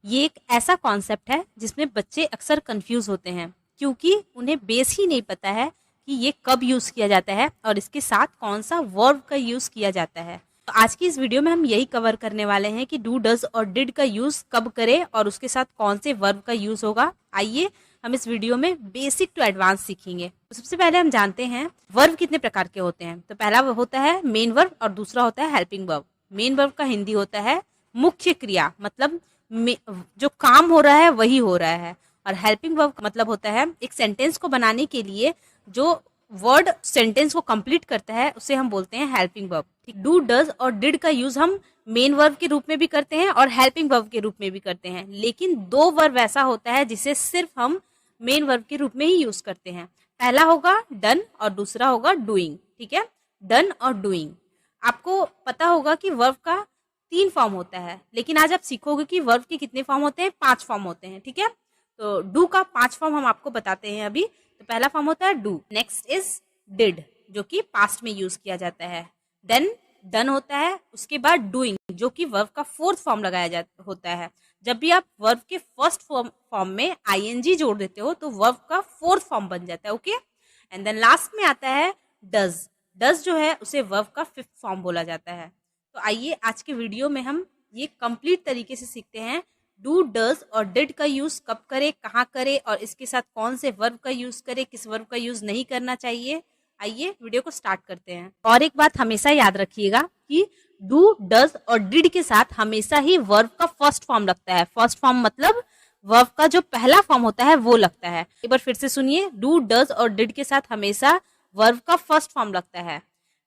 ये एक ऐसा कॉन्सेप्ट है जिसमें बच्चे अक्सर कंफ्यूज होते हैं क्योंकि उन्हें बेस ही नहीं पता है कि ये कब यूज किया जाता है और इसके साथ कौन सा वर्ब का यूज किया जाता है। तो आज की इस वीडियो में हम यही कवर करने वाले हैं कि डू, डज और डिड का यूज कब करें और उसके साथ कौन से वर्ब का यूज होगा। आइए हम इस वीडियो में बेसिक टू एडवांस सीखेंगे। तो सबसे पहले हम जानते हैं वर्ब कितने प्रकार के होते हैं। तो पहला होता है मेन वर्ब और दूसरा होता है हेल्पिंग वर्ब। मेन वर्ब का हिंदी होता है मुख्य क्रिया, मतलब जो काम हो रहा है वही हो रहा है। और हेल्पिंग वर्ब का मतलब होता है एक सेंटेंस को बनाने के लिए जो वर्ड सेंटेंस को कंप्लीट करता है उसे हम बोलते हैं हेल्पिंग वर्ब। ठीक, डू, डज और डिड का यूज हम मेन वर्ब के रूप में भी करते हैं और हेल्पिंग वर्ब के रूप में भी करते हैं, लेकिन दो वर्ब ऐसा होता है जिसे सिर्फ हम मेन वर्ब के रूप में ही यूज करते हैं। पहला होगा डन और दूसरा होगा डूइंग। ठीक है, डन और डूइंग। आपको पता होगा कि वर्ब का 3 फॉर्म होता है, लेकिन आज आप सीखोगे कि वर्ब के कितने फॉर्म होते हैं। 5 फॉर्म होते हैं। ठीक है, तो डू का 5 फॉर्म हम आपको बताते हैं अभी। तो पहला फॉर्म होता है डू, नेक्स्ट इज डिड जो कि पास्ट में यूज किया जाता है, देन डन होता है, उसके बाद डूइंग जो कि वर्ब का 4th फॉर्म लगाया होता है। जब भी आप वर्ब के फर्स्ट फॉर्म में आईएनजी जोड़ देते हो तो वर्ब का 4th फॉर्म बन जाता है। ओके, एंड देन लास्ट में आता है डज। डज जो है उसे वर्ब का 5th फॉर्म बोला जाता है। तो आइए आज के वीडियो में हम ये कंप्लीट तरीके से सीखते हैं डू, डज और डिड का यूज कब करे, कहाँ करे और इसके साथ कौन से वर्ब का यूज करे, किस वर्ब का यूज नहीं करना चाहिए। आइए वीडियो को स्टार्ट करते हैं। और एक बात हमेशा याद रखिएगा कि डू, डज और डिड के साथ हमेशा ही वर्ब का फर्स्ट फॉर्म लगता है। फर्स्ट फॉर्म मतलब वर्ब का जो पहला फॉर्म होता है वो लगता है। एक बार फिर से सुनिए, डू, डज और डिड के साथ हमेशा वर्ब का फर्स्ट फॉर्म लगता है।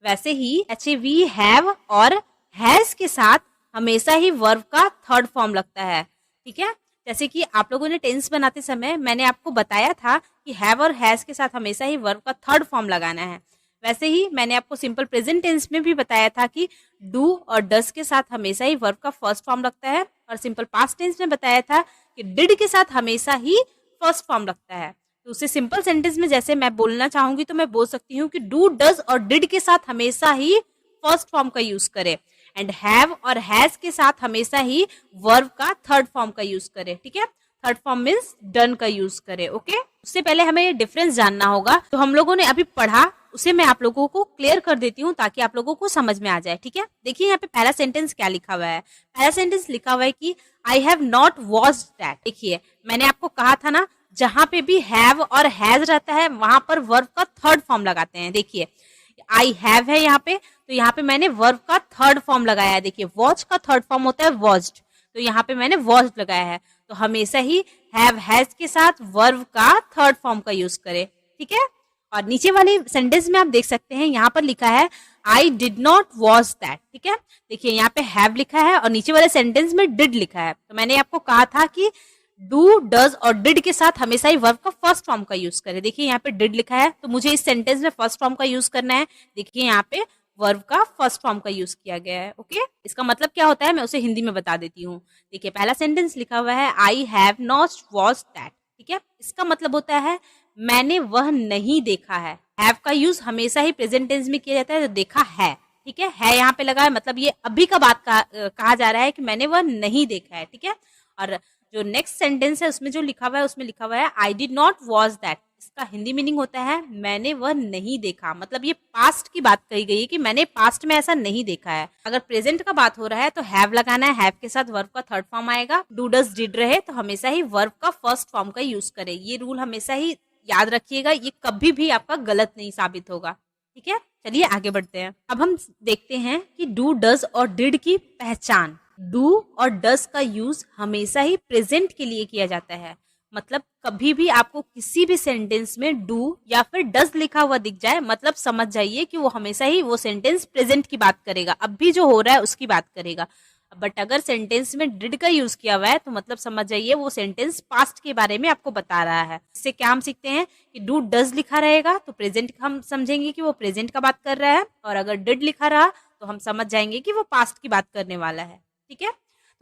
वैसे ही वी, हैव और हैज के साथ हमेशा ही वर्ब का 3rd फॉर्म लगता है। ठीक है, जैसे कि आप लोगों ने टेंस बनाते समय मैंने आपको बताया था कि हैव और हैज के साथ हमेशा ही वर्ब का 3rd फॉर्म लगाना है। वैसे ही मैंने आपको सिंपल प्रेजेंट टेंस में भी बताया था कि डू और डज के साथ हमेशा ही वर्ब का 1st फॉर्म लगता है, और सिंपल पास्ट टेंस में बताया था कि डिड के साथ हमेशा ही 1st फॉर्म लगता है। तो उसे सिंपल सेंटेंस में जैसे मैं बोलना चाहूंगी तो मैं बोल सकती हूँ कि डू, डज और डिड के साथ हमेशा ही 1st फॉर्म का यूज करें, एंड हैव और हैज के साथ हमेशा ही वर्ब का 3rd फॉर्म का यूज करें। ठीक है, 3rd फॉर्म मीन्स डन का यूज करें। ओके, उससे पहले हमें ये डिफरेंस जानना होगा। तो हम लोगों ने अभी पढ़ा उसे मैं आप लोगों को क्लियर कर देती हूँ ताकि आप लोगों को समझ में आ जाए। ठीक है, देखिए यहाँ पे पहला सेंटेंस क्या लिखा हुआ है। पहला सेंटेंस लिखा हुआ है कि I have not watched that. देखिए मैंने आपको कहा था ना, जहां पे भी हैव और हैज रहता है वहां पर वर्ब का 3rd फॉर्म लगाते हैं। देखिए आई हैव है यहाँ पे, तो यहाँ पे मैंने वर्ब का 3rd फॉर्म लगाया है। देखिए वॉच का 3rd फॉर्म होता है वॉच्ड, तो यहाँ पे मैंने वॉच्ड लगाया है। तो हमेशा ही हैव, हैज के साथ वर्ब का 3rd फॉर्म का यूज करें। ठीक है, और नीचे वाले सेंटेंस में आप देख सकते हैं यहाँ पर लिखा है I did not watch that. ठीक है, देखिए यहाँ पे हैव लिखा है और नीचे वाले सेंटेंस में डिड लिखा है। तो मैंने आपको कहा था कि डू, डज और डिड के साथ हमेशा ही वर्ब का 1st फॉर्म का यूज करें। देखिए यहाँ पे डिड लिखा है तो मुझे इस सेंटेंस में 1st फॉर्म का यूज करना है। देखिए यहाँ पे वर्ब का 1st फॉर्म का यूज किया गया है। ओके, इसका मतलब क्या होता है मैं उसे हिंदी में बता देती हूँ। देखिए पहला सेंटेंस लिखा हुआ है I have not watched that. ठीक है, इसका मतलब होता है मैंने वह नहीं देखा है। हैव का यूज हमेशा ही प्रेजेंट टेंस में किया जाता है, तो देखा है। ठीक है यहाँ पे लगा है, मतलब ये अभी का बात कहा जा रहा है कि मैंने वह नहीं देखा है। ठीक है, और जो नेक्स्ट सेंटेंस है उसमें जो लिखा हुआ है उसमें लिखा हुआ है I did not watch that. इसका हिंदी मीनिंग होता है मैंने वह नहीं देखा, मतलब ये पास्ट की बात कही गई है कि मैंने पास्ट में ऐसा नहीं देखा है। अगर प्रेजेंट का बात हो रहा है तो हैव लगाना है, हैव के साथ वर्ब का 3rd फॉर्म आएगा। डू, डज, डिड रहे तो हमेशा ही वर्ब का 1st फॉर्म का यूज करें। ये रूल हमेशा ही याद रखिएगा, ये कभी भी आपका गलत नहीं साबित होगा। ठीक है, चलिए आगे बढ़ते हैं। अब हम देखते हैं कि डू, डज और डिड की पहचान। डू और डज का यूज हमेशा ही प्रेजेंट के लिए किया जाता है, मतलब कभी भी आपको किसी भी सेंटेंस में डू या फिर डज लिखा हुआ दिख जाए मतलब समझ जाइए कि वो हमेशा ही वो सेंटेंस प्रेजेंट की बात करेगा, अब भी जो हो रहा है उसकी बात करेगा। बट अगर सेंटेंस में डिड का यूज किया हुआ है तो मतलब समझ जाइए वो सेंटेंस पास्ट के बारे में आपको बता रहा है। इससे क्या हम सीखते हैं कि डू, डज लिखा रहेगा तो प्रेजेंट हम समझेंगे कि वो प्रेजेंट का बात कर रहा है, और अगर डिड लिखा रहा तो हम समझ जाएंगे कि वो पास्ट की बात करने वाला है। ठीक है,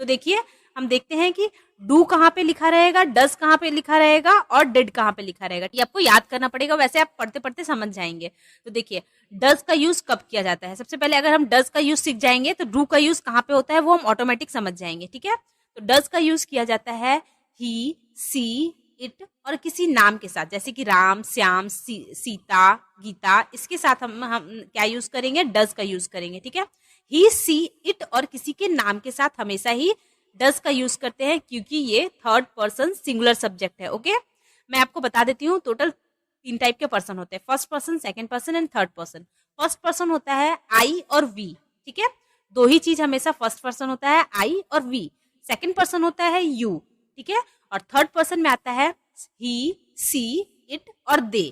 तो देखिए हम देखते हैं कि डू कहाँ पे लिखा रहेगा, डज कहाँ पे लिखा रहेगा और डिड कहाँ पे लिखा रहेगा। ये आपको याद करना पड़ेगा, वैसे आप पढ़ते पढ़ते समझ जाएंगे। तो देखिए डज का यूज कब किया जाता है। सबसे पहले अगर हम डज का यूज सीख जाएंगे तो डू का यूज कहाँ पे होता है वो हम ऑटोमेटिक समझ जाएंगे। ठीक है, तो डज का यूज किया जाता है ही, सी, इट और किसी नाम के साथ, जैसे कि राम, श्याम, सीता, गीता, इसके साथ हम क्या यूज करेंगे, डज का यूज करेंगे। ठीक है, ही, सी, इट और किसी के नाम के साथ हमेशा ही डज का यूज करते हैं, क्योंकि ये थर्ड पर्सन सिंगुलर सब्जेक्ट है। ओके, मैं आपको बता देती हूँ, टोटल 3 टाइप के पर्सन होते हैं, first person, second person and third person. First person होता है आई और वी। ठीक है, दो ही चीज हमेशा फर्स्ट पर्सन होता है, आई और वी। सेकंड पर्सन होता है यू। ठीक है, और थर्ड पर्सन में आता है ही, सी, इट और दे।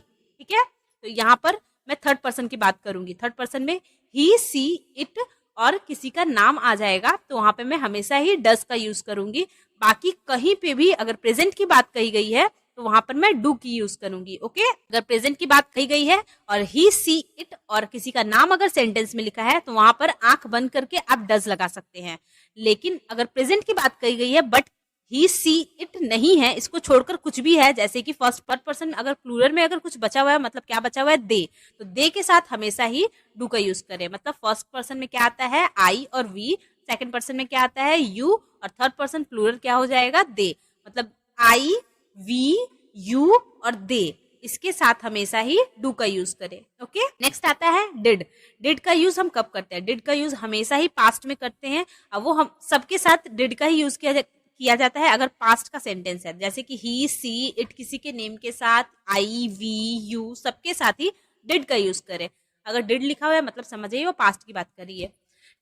ठीक है, तो यहाँ पर मैं थर्ड पर्सन की बात करूंगी। थर्ड पर्सन में ही, सी, इट और किसी का नाम आ जाएगा, तो वहां पे मैं हमेशा ही डज का यूज करूंगी। बाकी कहीं पे भी अगर प्रेजेंट की बात कही गई है तो वहां पर मैं डू की यूज करूंगी। ओके, अगर प्रेजेंट की बात कही गई है और ही, सी, इट और किसी का नाम अगर सेंटेंस में लिखा है तो वहां पर आंख बंद करके आप डज लगा सकते हैं। लेकिन अगर प्रेजेंट की बात कही गई है बट ही, सी, इट नहीं है, इसको छोड़कर कुछ भी है, जैसे कि फर्स्ट पर्सन अगर प्लूरल में अगर कुछ बचा हुआ है, मतलब क्या बचा हुआ है, दे, तो दे के साथ हमेशा ही डू का यूज करें। मतलब फर्स्ट पर्सन में क्या आता है, आई और वी, सेकंड पर्सन में क्या आता है, यू, और थर्ड पर्सन प्लूरल क्या हो जाएगा, दे। मतलब आई, वी, यू और दे, इसके साथ हमेशा ही डू का यूज करें। ओके, नेक्स्ट आता है डिड। डिड का यूज हम कब करते हैं, डिड का यूज हमेशा ही पास्ट में करते हैं। अब वो हम सबके साथ डिड का ही यूज किया जाता है अगर पास्ट का सेंटेंस है, जैसे कि ही, सी, इट किसी के नेम के साथ, आई, वी, यू सबके साथ ही डिड का यूज करें। अगर डिड लिखा हुआ है मतलब समझिए वो पास्ट की बात कर रही है।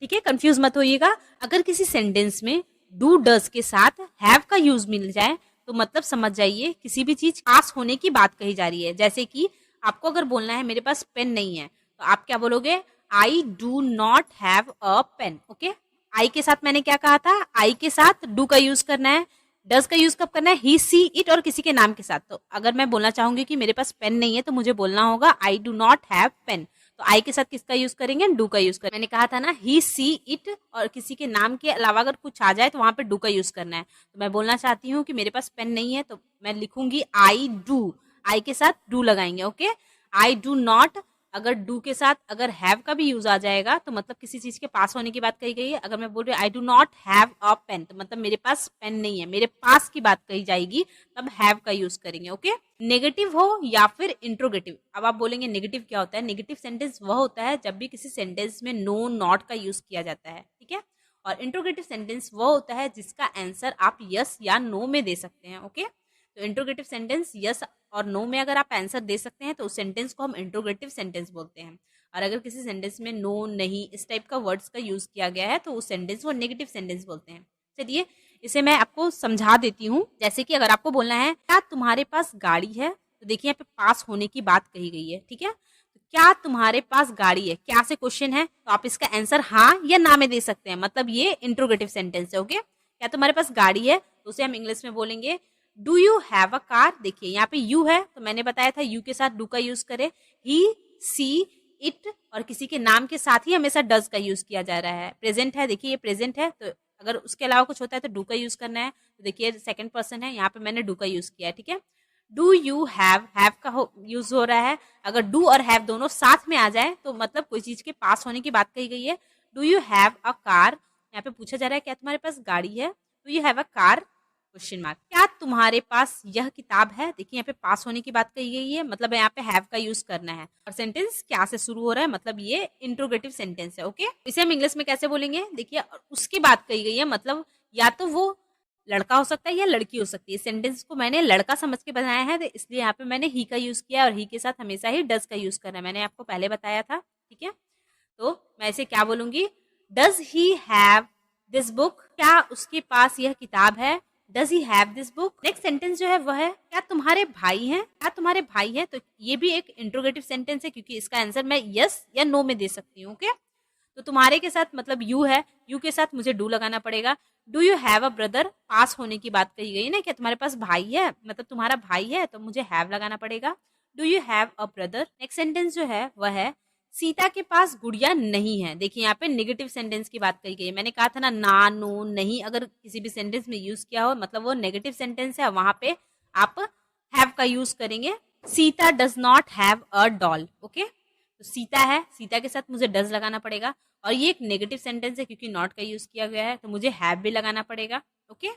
ठीक है, कंफ्यूज मत होइएगा। अगर किसी सेंटेंस में डू, डज के साथ हैव का यूज मिल जाए तो मतलब समझ जाइए किसी भी चीज पास होने की बात कही जा रही है। जैसे कि आपको अगर बोलना है मेरे पास पेन नहीं है, तो आप क्या बोलोगे, I do not have a pen. Okay, I के साथ मैंने क्या कहा था, आई के साथ डू का यूज करना है। डज का यूज कब करना है, ही, सी, इट और किसी के नाम के साथ। तो अगर मैं बोलना चाहूंगी कि मेरे पास पेन नहीं है तो मुझे बोलना होगा I do not have pen. तो आई के साथ किसका यूज करेंगे, डू का यूज करेंगे। मैंने कहा था ना, ही, सी, इट और किसी के नाम के अलावा अगर कुछ आ जाए तो वहां पे डू का यूज करना है। तो मैं बोलना चाहती हूँ कि मेरे पास पेन नहीं है, तो मैं लिखूंगी आई डू, आई के साथ डू लगाएंगे। ओके, आई डू नॉट, अगर डू के साथ अगर हैव का भी यूज आ जाएगा तो मतलब किसी चीज के पास होने की बात कही गई है। अगर मैं बोल रही हूँ I do not have a pen, तो मतलब मेरे पास पेन नहीं है, मेरे पास की बात कही जाएगी, तब हैव का यूज करेंगे। ओके, नेगेटिव हो या फिर इंट्रोगेटिव। अब आप बोलेंगे नेगेटिव क्या होता है, नेगेटिव सेंटेंस वह होता है जब भी किसी सेंटेंस में नो, नॉट का यूज किया जाता है। ठीक है, और इंट्रोगेटिव सेंटेंस वह होता है जिसका आंसर आप यस या नो में दे सकते हैं। ओके, तो इंट्रोगेटिव सेंटेंस यस और नो में अगर आप आंसर दे सकते हैं तो उस सेंटेंस को हम इंट्रोगेटिव सेंटेंस बोलते हैं। और अगर किसी सेंटेंस में नो, नहीं इस टाइप का वर्ड्स का यूज किया गया है तो उस सेंटेंस को नेगेटिव सेंटेंस बोलते हैं। चलिए इसे मैं आपको समझा देती हूँ। जैसे कि अगर आपको बोलना है क्या तुम्हारे पास गाड़ी है, तो देखिए यहाँ पे पास होने की बात कही गई है। ठीक है, तो क्या तुम्हारे पास गाड़ी है, क्या से क्वेश्चन है, तो आप इसका आंसर हाँ या ना में दे सकते हैं। मतलब ये इंट्रोगेटिव सेंटेंस है। ओके, क्या तुम्हारे पास गाड़ी है, तो उसे हम इंग्लिश में बोलेंगे do you have a car. देखिए यहाँ पे यू है तो मैंने बताया था यू के साथ डू का यूज करें। ही, सी, इट और किसी के नाम के साथ ही हमेशा डज का यूज किया जा रहा है। प्रेजेंट है, देखिए ये प्रेजेंट है, तो अगर उसके अलावा कुछ होता है तो डू का यूज करना है। तो देखिए सेकंड पर्सन है, यहाँ पे मैंने डू का यूज किया है। ठीक है, डू यू हैव का यूज हो रहा है। अगर डू और हैव दोनों साथ में आ जाए तो मतलब कोई चीज के पास होने की बात कही गई है। Do you have a car, यहाँ पे पूछा जा रहा है क्या तुम्हारे पास गाड़ी है, do you have a car question mark. क्या तुम्हारे पास यह किताब है, देखिए यहाँ पे पास होने की बात कही गई है, मतलब यहाँ पे हैव का यूज करना है। और सेंटेंस क्या से शुरू हो रहा है, मतलब ये इंट्रोगेटिव सेंटेंस है। ओके, इसे हम इंग्लिश में कैसे बोलेंगे, देखिए उसकी बात कही गई है, मतलब या तो वो लड़का हो सकता है या लड़की हो सकती है। सेंटेंस को मैंने लड़का समझ के बनाया है, तो इसलिए यहाँ पे मैंने ही का यूज किया और ही के साथ हमेशा ही डज का यूज करना है, मैंने आपको पहले बताया था। ठीक है, तो मैं इसे क्या बोलूंगी, does he have this book, क्या उसके पास यह किताब है, does he have this book. Next sentence जो है वह है क्या तुम्हारे भाई हैं, क्या तुम्हारे भाई हैं, तो ये भी एक इंट्रोगेटिव सेंटेंस है क्योंकि इसका आंसर मैं यस या नो में दे सकती हूँ। ओके, तो तुम्हारे के साथ मतलब यू है, यू के साथ मुझे डू लगाना पड़ेगा। Do you have a brother, pass होने की बात कही गई ना, क्या तुम्हारे पास भाई है, मतलब तुम्हारा भाई है, तो मुझे हैव लगाना पड़ेगा। Do you have a brother. Next sentence जो है वह है सीता के पास गुड़िया नहीं है। देखिए यहाँ पे नेगेटिव सेंटेंस की बात कही गई है। मैंने कहा था ना, नो, नहीं अगर किसी भी सेंटेंस में यूज किया हो मतलब वो नेगेटिव सेंटेंस है, वहां पे आप हैव का यूज करेंगे। Sita does not have a doll. Okay, तो सीता है, सीता के साथ मुझे डज लगाना पड़ेगा और ये एक नेगेटिव सेंटेंस है क्योंकि नॉट का यूज किया गया है, तो मुझे हैव भी लगाना पड़ेगा। ओके,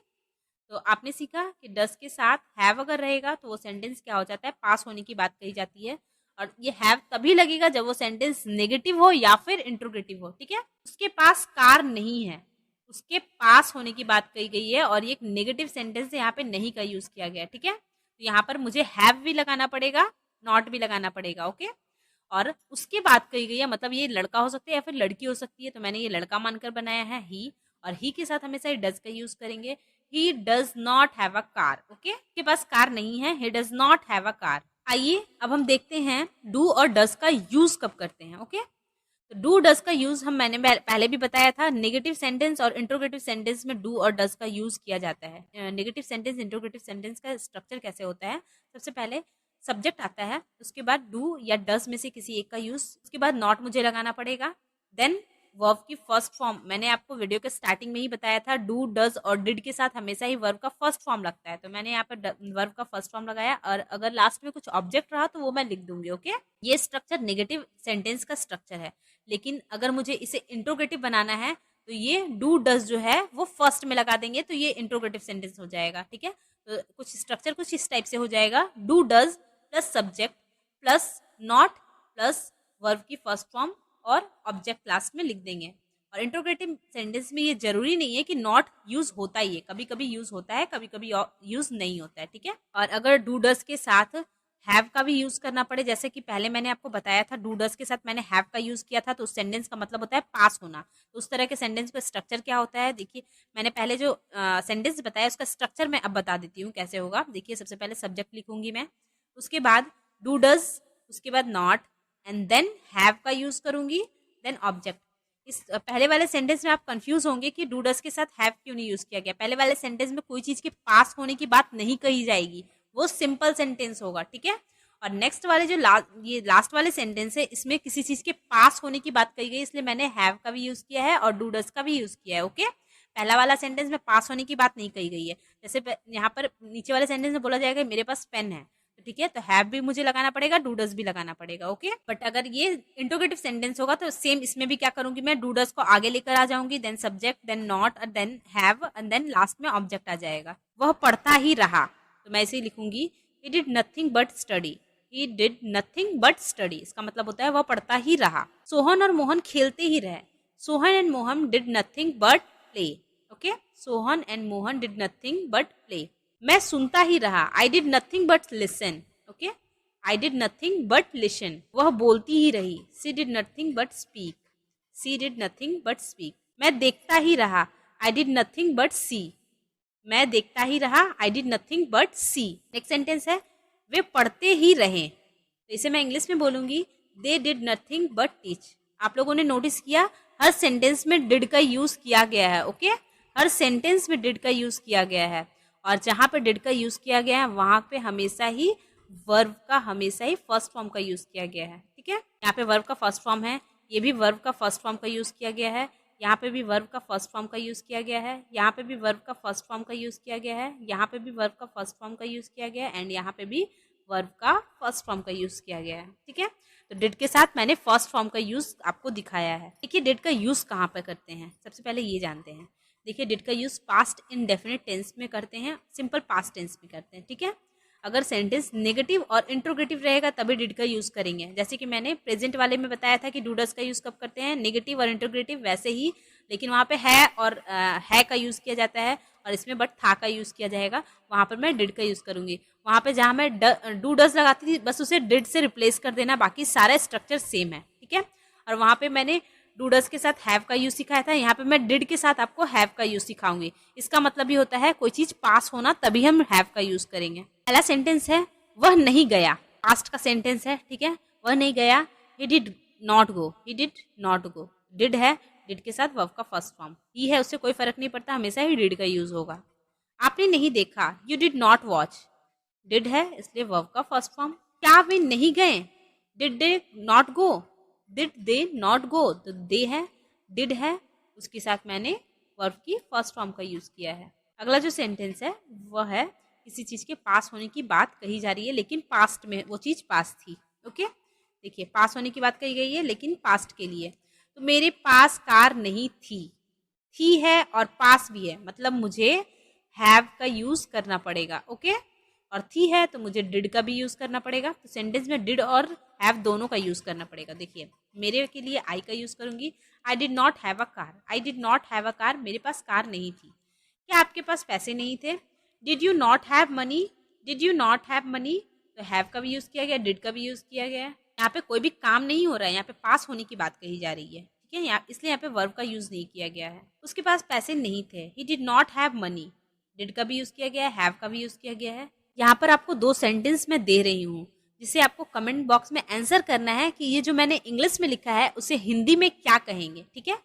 तो आपने सीखा कि डज के साथ हैव अगर रहेगा तो वो सेंटेंस क्या हो जाता है, पास होने की बात कही जाती है। और ये हैव तभी लगेगा जब वो सेंटेंस नेगेटिव हो या फिर इंट्रोगेटिव हो। ठीक है, उसके पास कार नहीं है, उसके पास होने की बात कही गई है और ये एक नेगेटिव सेंटेंस यहाँ पे नहीं का यूज किया गया है। ठीक है, तो यहाँ पर मुझे हैव भी लगाना पड़ेगा, नॉट भी लगाना पड़ेगा। ओके, और उसके बात कही गई है, मतलब ये लड़का हो सकता है या फिर लड़की हो सकती है, तो मैंने ये लड़का मानकर बनाया है ही, और ही के साथ हमेशा डज का यूज करेंगे। He does not have a car. Okay, के पास कार नहीं है, he does not have a car. आइए अब हम देखते हैं डू और डज का यूज कब करते हैं। ओके, तो डू डज का यूज मैंने पहले भी बताया था, नेगेटिव सेंटेंस और इंट्रोगेटिव सेंटेंस में डू और डज का यूज किया जाता है। नेगेटिव सेंटेंस इंट्रोगेटिव सेंटेंस का स्ट्रक्चर कैसे होता है, सबसे पहले सब्जेक्ट आता है, उसके बाद डू या डज में से किसी एक का यूज, उसके बाद नॉट मुझे लगाना पड़ेगा, देन वर्ब की फर्स्ट फॉर्म। मैंने आपको वीडियो के स्टार्टिंग में ही बताया था, डू डज और डिड के साथ हमेशा ही वर्ब का फर्स्ट फॉर्म लगता है, तो मैंने यहाँ पर वर्ब का फर्स्ट फॉर्म लगाया, और अगर लास्ट में कुछ ऑब्जेक्ट रहा तो वो मैं लिख दूंगी। ओके, ये स्ट्रक्चर नेगेटिव सेंटेंस का स्ट्रक्चर है, लेकिन अगर मुझे इसे इंट्रोगेटिव बनाना है तो ये डू डज जो है वो फर्स्ट में लगा देंगे, तो ये इंट्रोगेटिव सेंटेंस हो जाएगा। ठीक है, तो कुछ स्ट्रक्चर कुछ इस टाइप से हो जाएगा, do does plus subject plus not plus verb की फर्स्ट फॉर्म और ऑब्जेक्ट लास्ट में लिख देंगे। और इंट्रोगेटिव सेंटेंस में ये जरूरी नहीं है कि नॉट यूज होता ही है, कभी कभी यूज होता है, कभी कभी यूज नहीं होता है। ठीक है, और अगर डू डज के साथ हैव का भी यूज करना पड़े, जैसे कि पहले मैंने आपको बताया था, डू डज के साथ मैंने हैव का यूज किया था, तो उस सेंटेंस का मतलब होता है पास होना। तो उस तरह के सेंटेंस का स्ट्रक्चर क्या होता है, देखिए मैंने पहले जो सेंटेंस बताया उसका स्ट्रक्चर मैं अब बता देती हूँ कैसे होगा। देखिए सबसे पहले सब्जेक्ट लिखूंगी मैं, उसके बाद डू डज, उसके बाद नॉट, एंड देन हैव का यूज करूंगी, देन ऑब्जेक्ट। इस पहले वाले सेंटेंस में आप कंफ्यूज होंगे कि डू डज के साथ हैव क्यों नहीं यूज किया गया। पहले वाले सेंटेंस में कोई चीज के पास होने की बात नहीं कही जाएगी, वो सिंपल सेंटेंस होगा। ठीक है, और नेक्स्ट वाले जो ये लास्ट वाले सेंटेंस है, इसमें किसी चीज के पास होने की बात कही गई, इसलिए मैंने हैव का भी यूज किया है और डू डज का भी यूज किया है। ओके, पहला वाला सेंटेंस में पास होने की बात नहीं कही गई है। जैसे यहाँ पर नीचे वाले सेंटेंस में बोला जाएगा मेरे पास पेन है, तो ठीक है, तो हैव भी मुझे लगाना पड़ेगा, डू डज भी लगाना पड़ेगा। ओके, बट अगर ये इंट्रोगेटिव सेंटेंस होगा तो सेम इसमें भी क्या करूंगी मैं, डू डज को आगे लेकर आ जाऊंगी, then subject, then not, then have, and then last में ऑब्जेक्ट आ जाएगा। वह पढ़ता ही रहा, तो मैं इसे लिखूंगी, he did nothing but study. He did nothing but study, इसका मतलब होता है वह पढ़ता ही रहा। सोहन और मोहन खेलते ही रहे। Sohan and Mohan did nothing but play. Okay, Sohan and Mohan did nothing but play. मैं सुनता ही रहा, I did nothing but listen. Okay, I did nothing but listen. वह बोलती ही रही, she did nothing but speak. She did nothing but speak. मैं देखता ही रहा, I did nothing but see. मैं देखता ही रहा, I did nothing but see. Next sentence है, वे पढ़ते ही रहे, तो इसे मैं इंग्लिश में बोलूंगी, they did nothing but teach. आप लोगों ने नोटिस किया हर सेंटेंस में डिड का यूज किया गया है। ओके, हर सेंटेंस में डिड का यूज किया गया है, और जहां पे डिड का यूज किया गया है वहां पे हमेशा ही वर्ब का हमेशा ही फर्स्ट फॉर्म का यूज किया गया है। ठीक है, यहाँ पे वर्ब का फर्स्ट फॉर्म है, ये भी वर्ब का फर्स्ट फॉर्म का यूज किया गया है, यहाँ पे भी वर्ब का फर्स्ट फॉर्म का यूज किया गया है, यहाँ पे भी वर्ब का फर्स्ट फॉर्म का यूज किया गया है, यहाँ पे भी वर्ब का फर्स्ट फॉर्म का यूज किया गया है, एंड यहाँ पे भी वर्ब का फर्स्ट फॉर्म का यूज किया गया है। ठीक है, तो डिड के साथ मैंने फर्स्ट फॉर्म का यूज आपको दिखाया है। देखिए डिड का यूज कहाँ पर करते हैं, सबसे पहले ये जानते हैं। देखिए डिड का यूज पास्ट इंडेफिनिट टेंस में करते हैं, सिंपल पास्ट टेंस में करते हैं। ठीक है, अगर सेंटेंस नेगेटिव और इंट्रोगेटिव रहेगा तभी डिड का यूज करेंगे। जैसे कि मैंने प्रेजेंट वाले में बताया था कि डू डज का यूज कब करते हैं, नेगेटिव और इंट्रोगेटिव, वैसे ही लेकिन वहाँ पे है और है का यूज किया जाता है, और इसमें बट था का यूज किया जाएगा, वहाँ पर मैं डिड का यूज करूंगी। वहाँ पे जहाँ मैं डू डज लगाती थी बस उसे डिड से रिप्लेस कर देना, बाकी सारा स्ट्रक्चर सेम है। ठीक है, और वहाँ पे मैंने डू डज के साथ हैव का यूज सिखाया था, यहाँ पे मैं डिड के साथ आपको हैव का यूज सिखाऊंगी। इसका मतलब ही होता है कोई चीज पास होना तभी हम हैव का यूज करेंगे। पहला सेंटेंस है, वह नहीं गया, पास्ट का सेंटेंस है। ठीक है, वह नहीं गया, he did not go, he did not go. Did है, डिड के साथ वर्ब का फर्स्ट फॉर्म, ही है उससे कोई फर्क नहीं पड़ता, हमेशा ही डिड का यूज होगा। आपने नहीं देखा, you did not watch. Did है इसलिए वर्ब का फर्स्ट फॉर्म। क्या वे नहीं गए, did they not go, did they not go, तो दे है, डिड है, उसके साथ मैंने वर्ब की फर्स्ट फॉर्म का यूज किया है। अगला जो सेंटेंस है वह है, किसी चीज के पास होने की बात कही जा रही है लेकिन पास्ट में वो चीज पास थी। ओके, देखिए पास होने की बात कही गई है लेकिन पास्ट के लिए। तो मेरे पास कार नहीं थी, थी है और पास भी है, मतलब मुझे हैव का यूज करना पड़ेगा। ओके, और थी है तो मुझे डिड का भी यूज करना पड़ेगा। तो सेंटेंस में डिड और हैव दोनों का यूज करना पड़ेगा। देखिए, मेरे के लिए आई का यूज करूंगी, I did not have a car. I did not have a car, मेरे पास कार नहीं थी। क्या आपके पास पैसे नहीं थे? Did you not have money? Did you not have money, तो हैव का भी यूज किया गया, डिड का भी यूज किया गया। यहाँ पे कोई भी काम नहीं हो रहा है, यहाँ पे पास होने की बात कही जा रही है, ठीक है, यहाँ इसलिए यहाँ पे वर्ब का यूज नहीं किया गया है। उसके पास पैसे नहीं थे, he did not have money, did का भी यूज किया गया है, हैव का भी यूज किया गया है। यहाँ पर आपको 2 सेंटेंस मैं दे रही हूँ, जिसे आपको कमेंट बॉक्स में आंसर करना है कि ये जो मैंने इंग्लिश में लिखा है उसे हिंदी में क्या कहेंगे, ठीक है।